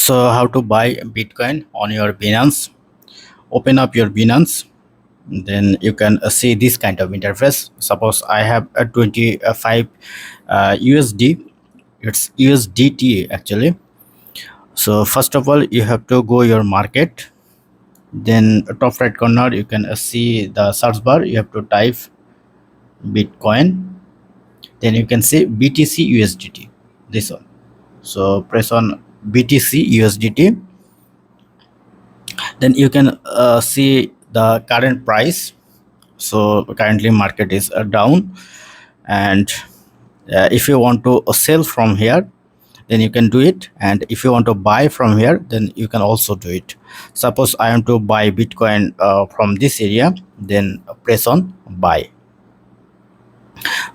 So how to buy Bitcoin on your Binance? Open up your Binance, then you can see this kind of interface. Suppose I have a 25 USD. It's USDT actually. So first of all, you have to go your market, then top right corner you can see the search bar. You have to type Bitcoin, then you can see BTC USDT, this one. So press on BTC USDT, then you can see the current price. So currently market is down, and if you want to sell from here, then you can do it, and if you want to buy from here, then you can also do it. Suppose I want to buy Bitcoin from this area, then press on buy.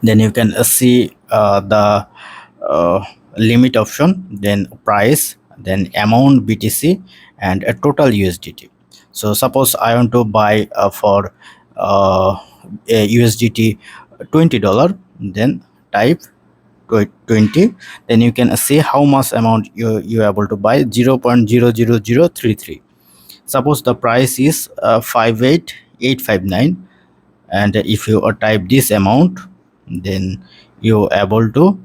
Then you can see the limit option, then price, then amount BTC, and a total USDT. So suppose I want to buy for a USDT $20, then type 20. Then you can see how much amount you are able to buy, 0.00033. Suppose the price is 58859, and if you type this amount, then you able to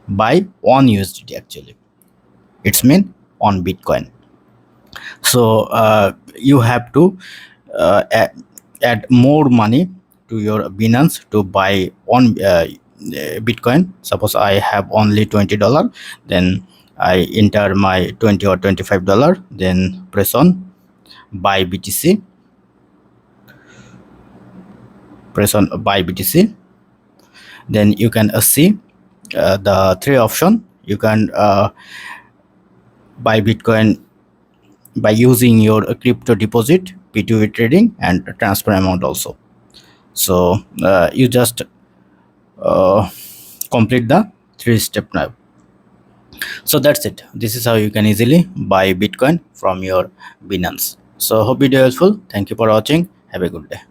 buy 1 USDT actually. It's mean on Bitcoin. So you have to add more money to your Binance to buy on Bitcoin. Suppose I have only $20, then I enter my 20 or $25, then press on buy BTC. Press on buy BTC, then you can see the three option. You can buy Bitcoin by using your crypto deposit, P2P trading, and transfer amount also. So you just complete the 3-step now. So that's it. This is how you can easily buy Bitcoin from your Binance. So hope video helpful. Thank you for watching. Have a good day.